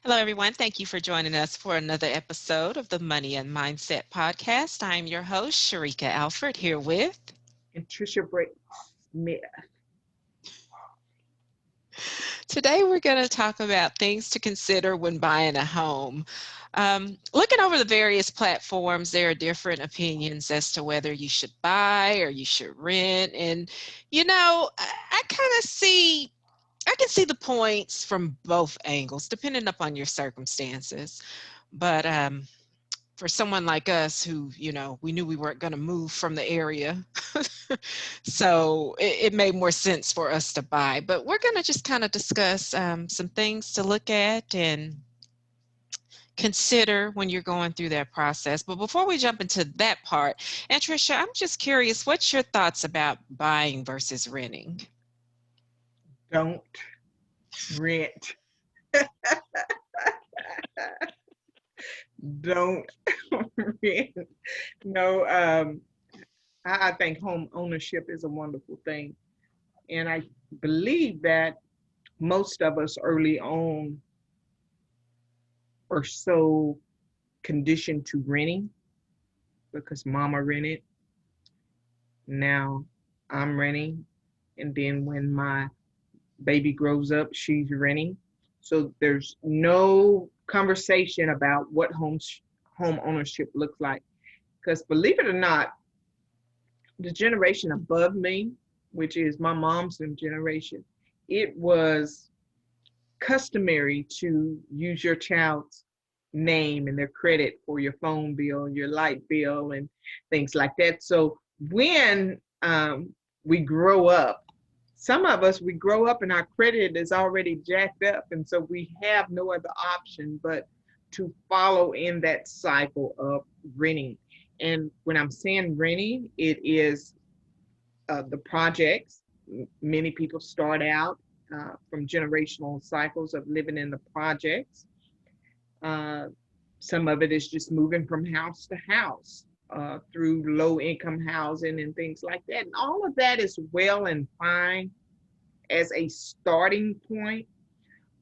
Hello, everyone. Thank you for joining us for another episode of the Money and Mindset Podcast. I'm your host, Sheryka Alford, here with. Anntricia Bray Smith. Today, we're going to talk about things to consider when buying a home. Looking over the various platforms, there are different opinions as to whether you should buy or you should rent. And, I kind of see. I can see the points from both angles, depending upon your circumstances. But for someone like us who, we knew we weren't going to move from the area. So it made more sense for us to buy. But we're going to just kind of discuss some things to look at and consider when you're going through that process. But before we jump into that part, Anntricia, I'm just curious, what's your thoughts about buying versus renting? Don't rent. Don't rent. No, I think home ownership is a wonderful thing. And I believe that most of us early on are so conditioned to renting because mama rented. Now I'm renting. And then when my baby grows up, she's renting. So there's no conversation about what home ownership looks like. Because believe it or not, the generation above me, which is my mom's generation, it was customary to use your child's name and their credit for your phone bill, your light bill, and things like that. So when we grow up, some of us, we grow up and our credit is already jacked up. And so we have no other option but to follow in that cycle of renting. And when I'm saying renting, it is the projects. Many people start out from generational cycles of living in the projects. Uh, some of it is just moving from house to house through low income housing and things like that. And all of that is well and fine as a starting point.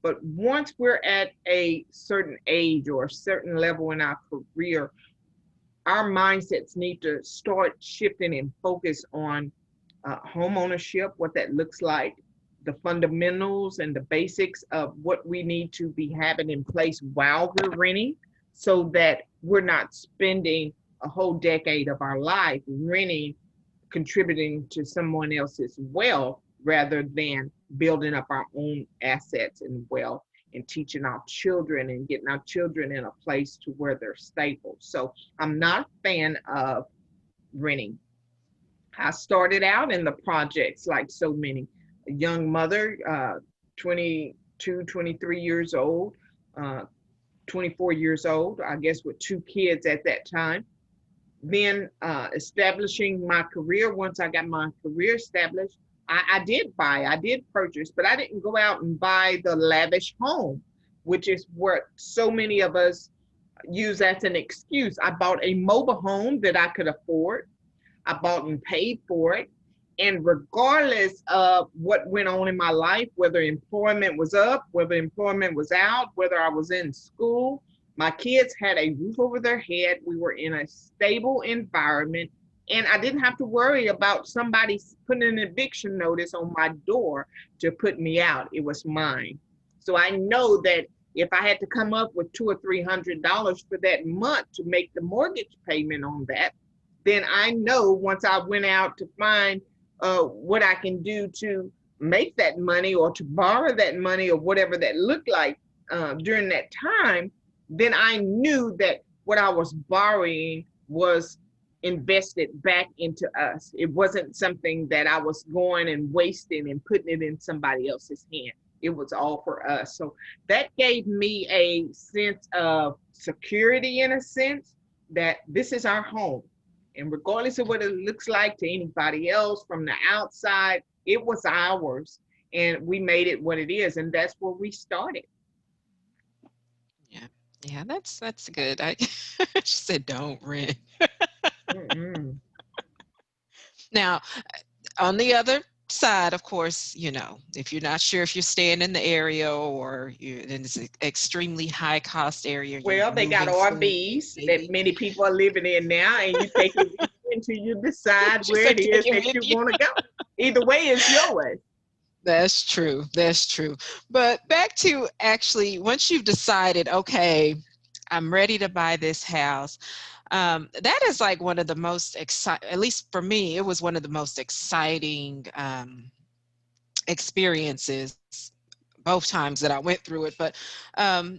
But once we're at a certain age or a certain level in our career, our mindsets need to start shifting and focus on home ownership, what that looks like, the fundamentals and the basics of what we need to be having in place while we're renting so that we're not spending a whole decade of our life renting, contributing to someone else's wealth rather than building up our own assets and wealth and teaching our children and getting our children in a place to where they're stable. So I'm not a fan of renting. I started out in the projects like so many. A young mother, 22, 23 years old, 24 years old, I guess with two kids at that time. Then establishing my career, once I got my career established, I did buy, I did purchase, but I didn't go out and buy the lavish home, which is what so many of us use as an excuse. I bought a mobile home that I could afford. I bought and paid for it. And regardless of what went on in my life, whether employment was up, whether employment was out, whether I was in school, my kids had a roof over their head. We were in a stable environment. And I didn't have to worry about somebody putting an eviction notice on my door to put me out. It was mine. So I know that if I had to come up with $200 or $300 for that month to make the mortgage payment on that, then I know once I went out to find what I can do to make that money or to borrow that money or whatever that looked like during that time, then I knew that what I was borrowing was invested back into us. It wasn't something that I was going and wasting and putting it in somebody else's hand. It was all for us. So that gave me a sense of security in a sense that this is our home. And regardless of what it looks like to anybody else from the outside, it was ours. And we made it what it is. And that's where we started. Yeah, yeah, that's good. She said don't rent. Mm-mm. Now, on the other side, of course, if you're not sure if you're staying in the area or you're in this extremely high cost area, you're Well, they got moving soon, RVs that maybe many people are living in now, and you take it with you until you decide just where to it take is it that with you you. want to go. Either way, it's yours. That's true. That's true. But back to actually, once you've decided, okay, I'm ready to buy this house, that is like one of the most exciting, at least for me, it was one of the most exciting experiences both times that I went through it. But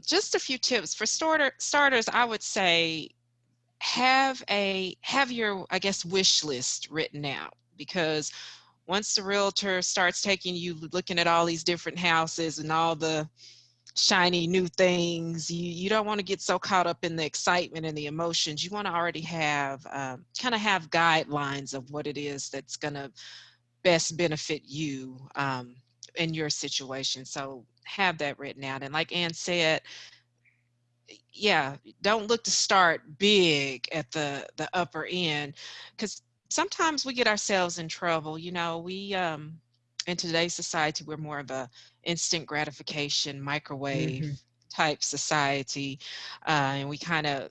just a few tips for starters, I would say have your, I guess, wish list written out, because once the realtor starts taking you looking at all these different houses and all the shiny new things, you don't want to get so caught up in the excitement and the emotions. You want to already have kind of have guidelines of what it is that's going to best benefit you in your situation. So have that written out. And like Ann said, yeah, don't look to start big at the upper end, because sometimes we get ourselves in trouble. We in today's society, we're more of a instant gratification microwave Hmm. type society, and we kind of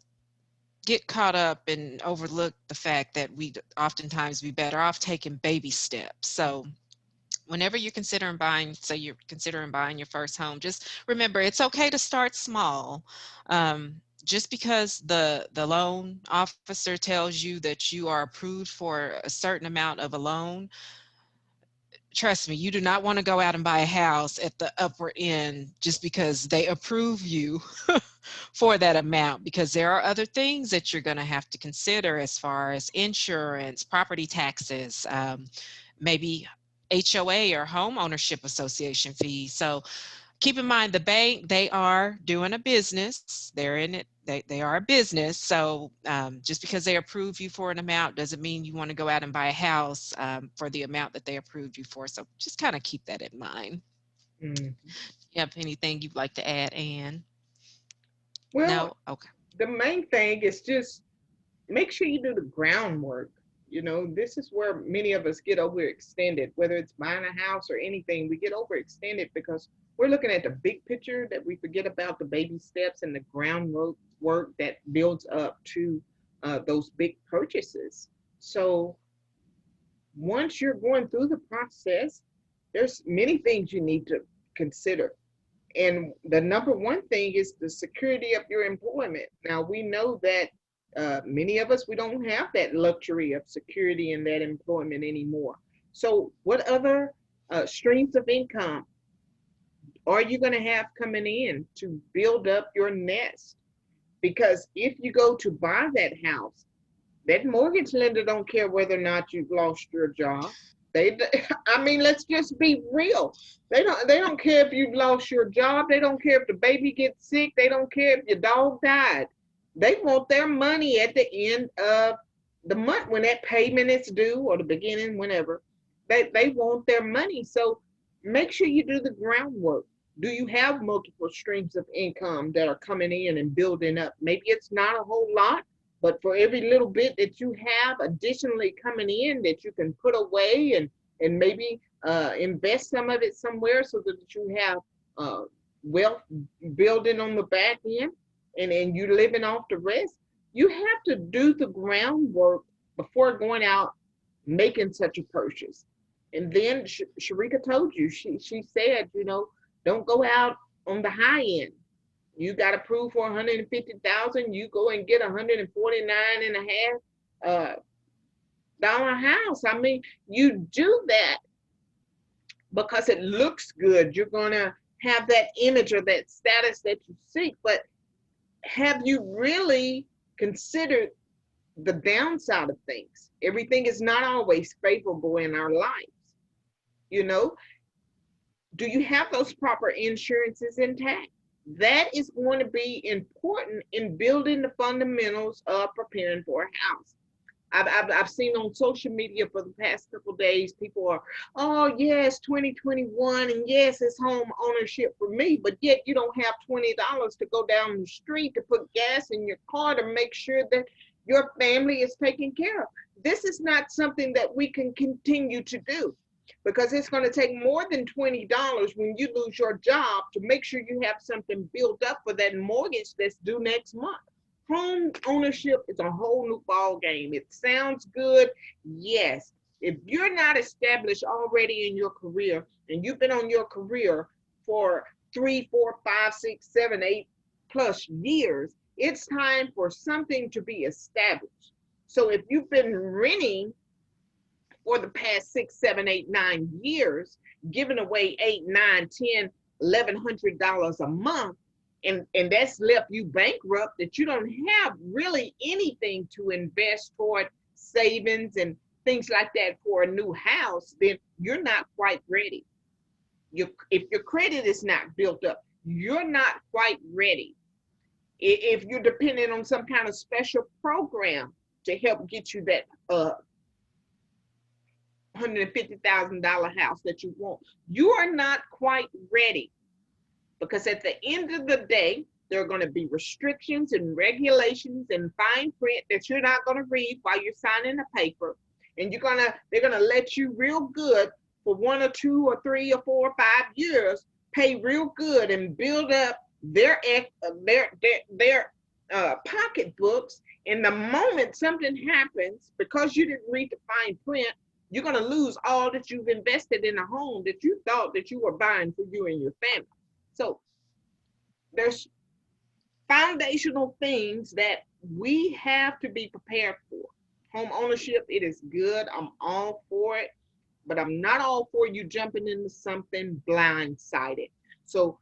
get caught up and overlook the fact that we oftentimes be better off taking baby steps. So whenever you're considering buying, say you're considering buying your first home, just remember it's okay to start small. Just because the loan officer tells you that you are approved for a certain amount of a loan, trust me, you do not want to go out and buy a house at the upper end just because they approve you for that amount, because there are other things that you're going to have to consider as far as insurance, property taxes, maybe HOA or home ownership association fees. So keep in mind, the bank, they are doing a business. They're in it. They are a business. So just because they approve you for an amount doesn't mean you want to go out and buy a house for the amount that they approved you for. So just kind of keep that in mind. Mm. You have anything you'd like to add, Anne? Well, No? Okay. the main thing is just make sure you do the groundwork. This is where many of us get overextended, whether it's buying a house or anything. We get overextended because we're looking at the big picture, that we forget about the baby steps and the groundwork that builds up to those big purchases. So once you're going through the process, there's many things you need to consider. And the number one thing is the security of your employment. Now, we know that many of us, we don't have that luxury of security in that employment anymore. So what other streams of income are you going to have coming in to build up your nest? Because if you go to buy that house, that mortgage lender don't care whether or not you've lost your job. They, I mean, let's just be real. They don't care if you've lost your job. They don't care if the baby gets sick. They don't care if your dog died. They want their money at the end of the month when that payment is due, or the beginning, whenever. They want their money. So make sure you do the groundwork. Do you have multiple streams of income that are coming in and building up? Maybe it's not a whole lot, but for every little bit that you have additionally coming in that you can put away, and maybe invest some of it somewhere so that you have uh, wealth building on the back end, and you living off the rest. You have to do the groundwork before going out making such a purchase. And then Sheryka told you, she said, don't go out on the high end. You got approved for 150,000. You go and get 149 and a half dollar house. I mean, you do that because it looks good. You're gonna have that image or that status that you seek. But have you really considered the downside of things? Everything is not always favorable in our lives. You know, do you have those proper insurances intact? That is going to be important in building the fundamentals of preparing for a house. I've seen on social media for the past couple of days, people are, oh, yes, 2021, and yes, it's home ownership for me, but yet you don't have $20 to go down the street to put gas in your car to make sure that your family is taken care of. This is not something that we can continue to do. because it's going to take more than $20 when you lose your job to make sure you have something built up for that mortgage that's due next month. Home ownership is a whole new ball game. It sounds good, yes. If you're not established already in your career and you've been on your career for 3, 4, 5, 6, 7, 8+ years, it's time for something to be established. So if you've been renting for the past 6, 7, 8, 9 years, giving away 8, 9, 10, $1,100 a month, and that's left you bankrupt, that you don't have really anything to invest toward savings and things like that for a new house, then you're not quite ready. If your credit is not built up, you're not quite ready. If you're dependent on some kind of special program to help get you that $150,000 house that you want, you are not quite ready, because at the end of the day, there are going to be restrictions and regulations and fine print that you're not going to read while you're signing a paper, and they're gonna let you real good for 1 or 2 or 3 or 4 or 5 years, pay real good and build up their pocketbooks. And the moment something happens, because you didn't read the fine print, you're going to lose all that you've invested in a home that you thought that you were buying for you and your family. So there's foundational things that we have to be prepared for. Home ownership, it is good. I'm all for it, but I'm not all for you jumping into something blindsided. So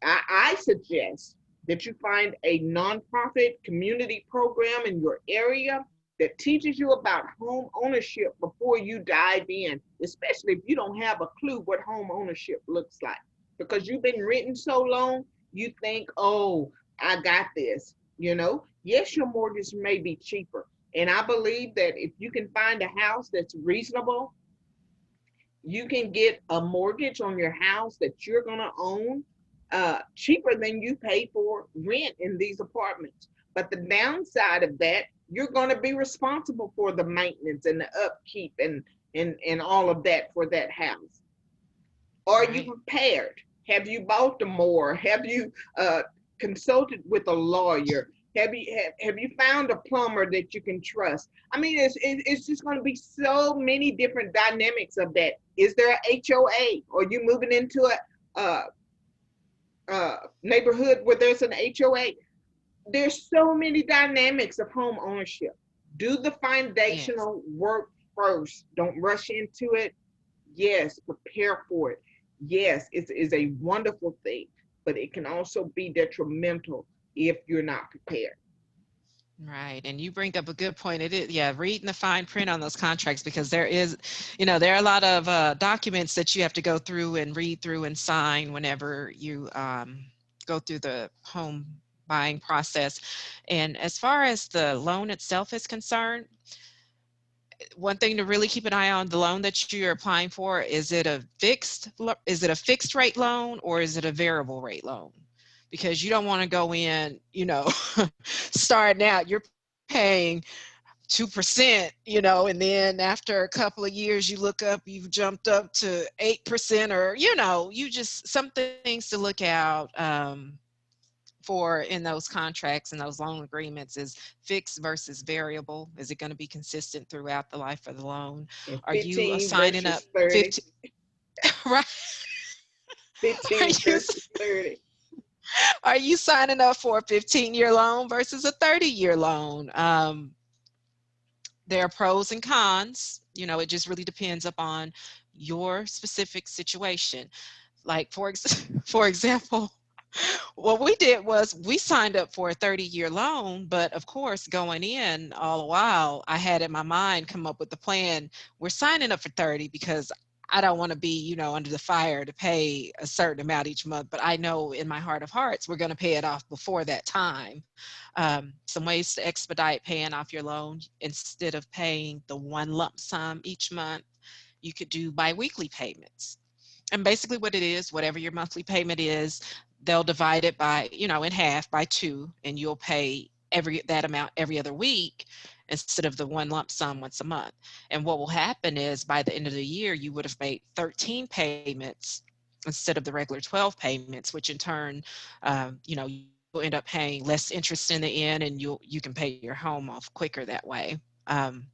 I suggest that you find a nonprofit community program in your area that teaches you about home ownership before you dive in, especially if you don't have a clue what home ownership looks like. Because you've been renting so long, you think, oh, I got this. Yes, your mortgage may be cheaper. And I believe that if you can find a house that's reasonable, you can get a mortgage on your house that you're going to own cheaper than you pay for rent in these apartments. But the downside of that, you're going to be responsible for the maintenance and the upkeep and all of that for that house. Are you Right. prepared? Have you bought the more? Have you consulted with a lawyer? Have you found a plumber that you can trust? I mean, it's just going to be so many different dynamics of that. Is there a HOA? Or you moving into a neighborhood where there's an HOA? There's so many dynamics of home ownership. Do the Yes. foundational work first. Don't rush into it. Yes, prepare for it. Yes, it is a wonderful thing, but it can also be detrimental if you're not prepared. Right. And you bring up a good point. It is, yeah, reading the fine print on those contracts, because there is, there are a lot of documents that you have to go through and read through and sign whenever you go through the home buying process. And as far as the loan itself is concerned, one thing to really keep an eye on, the loan that you're applying for, is it a fixed rate loan, or is it a variable rate loan? Because you don't want to go in, starting out, you're paying 2%, and then after a couple of years, you look up, you've jumped up to 8%, or, some things to look out for in those contracts and those loan agreements is fixed versus variable. Is it going to be consistent throughout the life of the loan? And Are you 15 signing up versus 30, 50, right? Are 15 you versus 30. are you signing up for a 15-year loan versus a 30-year loan? There are pros and cons. It just really depends upon your specific situation. Like for example, what we did was we signed up for a 30-year loan, but of course, going in all the while, I had in my mind come up with the plan. We're signing up for 30 because I don't want to be, under the fire to pay a certain amount each month, but I know in my heart of hearts, we're going to pay it off before that time. Some ways to expedite paying off your loan: instead of paying the one lump sum each month, you could do biweekly payments. And basically what it is, whatever your monthly payment is, they'll divide it by, in half by two, and you'll pay that amount every other week. instead of the one lump sum once a month. And what will happen is by the end of the year, you would have made 13 payments instead of the regular 12 payments, which in turn, you'll end up paying less interest in the end, and you can pay your home off quicker that way. Um,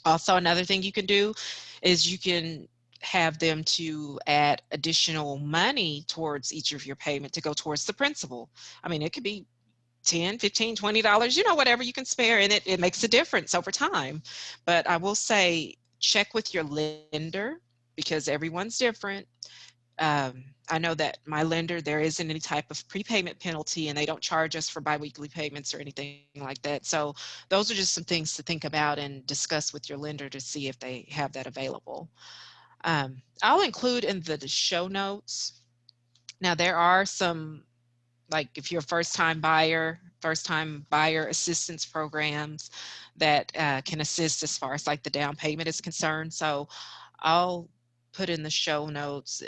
Also, another thing you can do is you can have them to add additional money towards each of your payment to go towards the principal. I mean, it could be 10, 15, $20, whatever you can spare, and it makes a difference over time. But I will say, check with your lender because everyone's different. I know that my lender, there isn't any type of prepayment penalty, and they don't charge us for biweekly payments or anything like that. So those are just some things to think about and discuss with your lender to see if they have that available. I'll include in the show notes. Now, there are some, like if you're a first time buyer assistance programs that can assist as far as like the down payment is concerned. So I'll put in the show notes.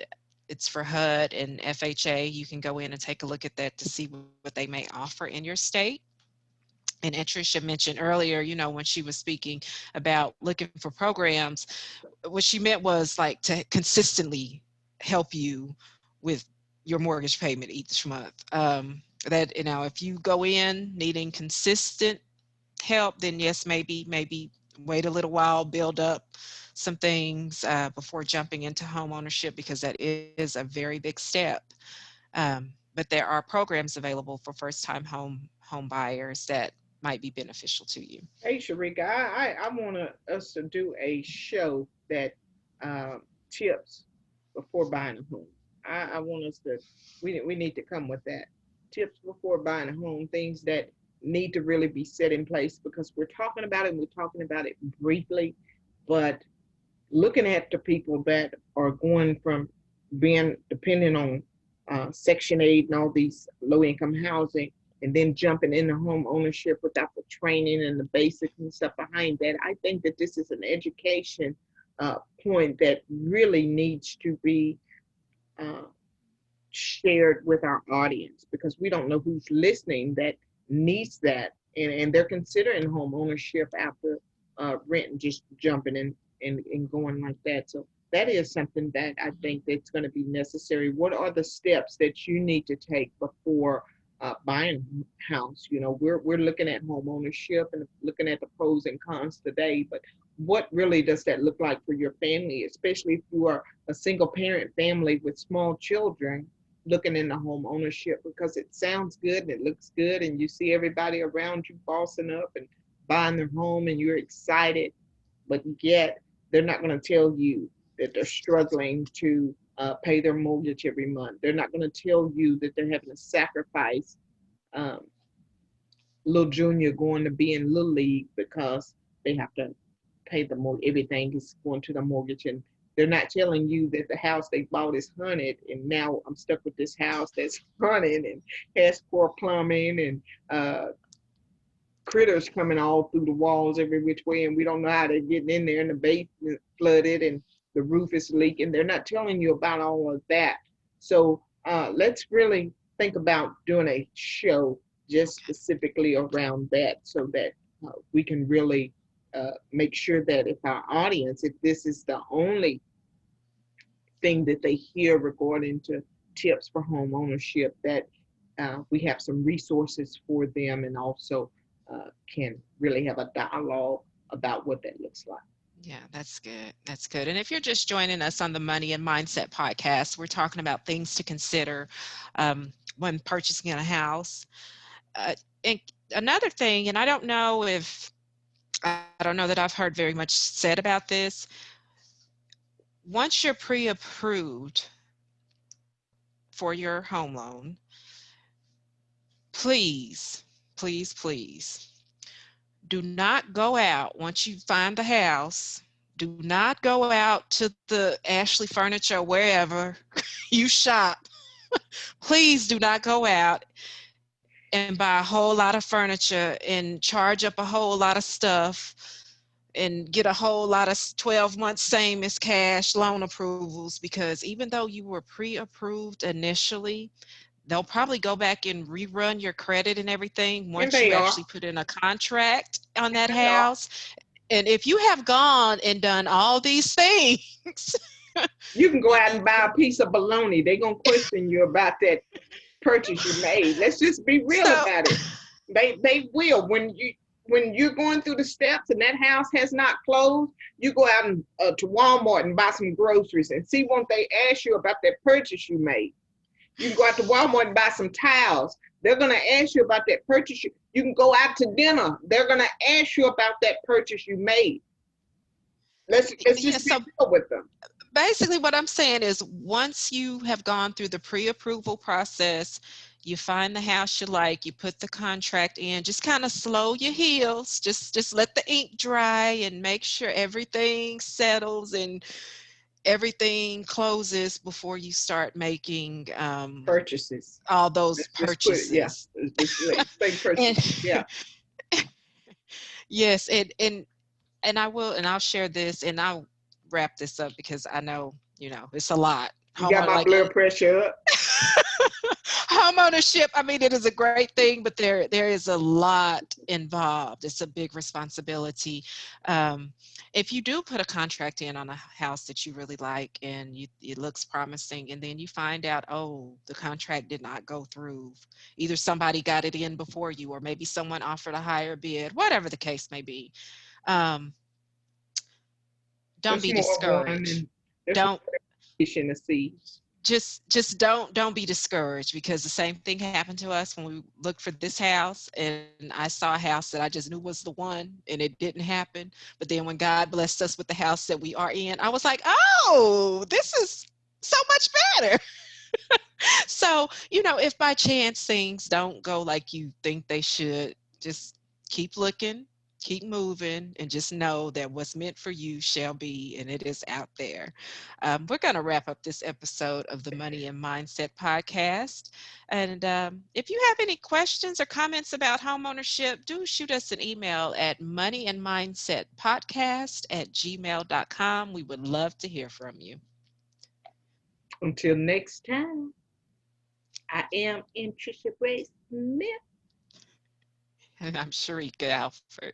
It's for HUD and FHA. You can go in and take a look at that to see what they may offer in your state. And Anntricia mentioned earlier, when she was speaking about looking for programs, what she meant was like to consistently help you with your mortgage payment each month. That, if you go in needing consistent help, then yes, maybe wait a little while, build up some things before jumping into home ownership, because that is a very big step. But there are programs available for first-time home buyers that might be beneficial to you. Hey, Sheryka, I want us to do a show that um, tips before buying a home. I want us to, we need to come with that. Tips before buying a home, things that need to really be set in place, because we're talking about it and we're talking about it briefly, but looking at the people that are going from being dependent on Section 8 and all these low income housing, and then jumping into home ownership without the training and the basics and stuff behind that. I think that this is an education point that really needs to be uh, shared with our audience, because we don't know who's listening that needs that, and they're considering home ownership after rent and just jumping in and going like that. So that is something that I think that's going to be necessary. What are the steps that you need to take before buying a house? We're looking at home ownership and looking at the pros and cons today, but what really does that look like for your family, especially if you are a single parent family with small children looking into home ownership? Because it sounds good and it looks good, and you see everybody around you bossing up and buying their home, and you're excited, but yet they're not going to tell you that they're struggling to pay their mortgage every month. They're not going to tell you that they're having to sacrifice um, little junior going to be in little league because they have to pay the mortgage. Everything is going to the mortgage, and they're not telling you that the house they bought is haunted, and now I'm stuck with this house that's haunted and has poor plumbing and critters coming all through the walls every which way, and we don't know how they're getting in there, and the basement flooded and the roof is leaking. They're not telling you about all of that. So let's really think about doing a show just specifically around that, so that we can really make sure that if our audience, if this is the only thing that they hear regarding to tips for home ownership, that we have some resources for them, and also can really have a dialogue about what that looks like. Yeah, that's good. That's good. And if you're just joining us on the Money and Mindset podcast, we're talking about things to consider when purchasing a house. And another thing, and I don't know I don't know that I've heard very much said about this. Once you're pre-approved for your home loan, please, please, please do not go out once you find the house. Do not go out to the Ashley Furniture, wherever you shop. Please do not go out and buy a whole lot of furniture and charge up a whole lot of stuff and get a whole lot of 12 months same as cash loan approvals, because even though you were pre-approved initially, they'll probably go back and rerun your credit and everything And once you they are. actually put in a contract on And that they are. house. And if you have gone and done all these things, You can go you, out you, and buy a piece of bologna. They're gonna question you about that purchase you made. Let's just be real so about it. They will when you're going through the steps and that house has not closed. You go out and, to Walmart and buy some groceries and see won't they ask you about that purchase you made. You can go out to Walmart and buy some towels. They're gonna ask you about that purchase. You can go out to dinner. They're gonna ask you about that purchase you made. Let's yeah, just be so real with them. basically what I'm saying is once you have gone through the pre-approval process, you find the house you like, you put the contract in, just kind of slow your heels, just let the ink dry and make sure everything settles and everything closes before you start making Purchases. all those Let's just put it. Yeah. purchases. Let's say And purchases. Yeah. yes, and I will, and I'll share this, and I'll wrap this up because I know, it's a lot. You got Homeowner my like blood pressure up. homeownership, I mean, it is a great thing, but there is a lot involved. It's a big responsibility. Um, if you do put a contract in on a house that you really like and it looks promising, and then you find out, oh, the contract did not go through. Either somebody got it in before you, or maybe someone offered a higher bid, whatever the case may be. Um, don't There's be more of one, discouraged. and there's more Don't fish in the sea. just don't be discouraged, because the same thing happened to us when we looked for this house, and I saw a house that I just knew was the one, and it didn't happen. But then when God blessed us with the house that we are in, I was like, oh, this is so much better. So, if by chance things don't go like you think they should, just keep looking, keep moving, and just know that what's meant for you shall be, and it is out there. We're going to wrap up this episode of the Money and Mindset podcast. And if you have any questions or comments about homeownership, do shoot us an email at moneyandmindsetpodcast@gmail.com. We would love to hear from you. Until next time, I am Anntricia Bray Smith. And I'm Sheryka Alford.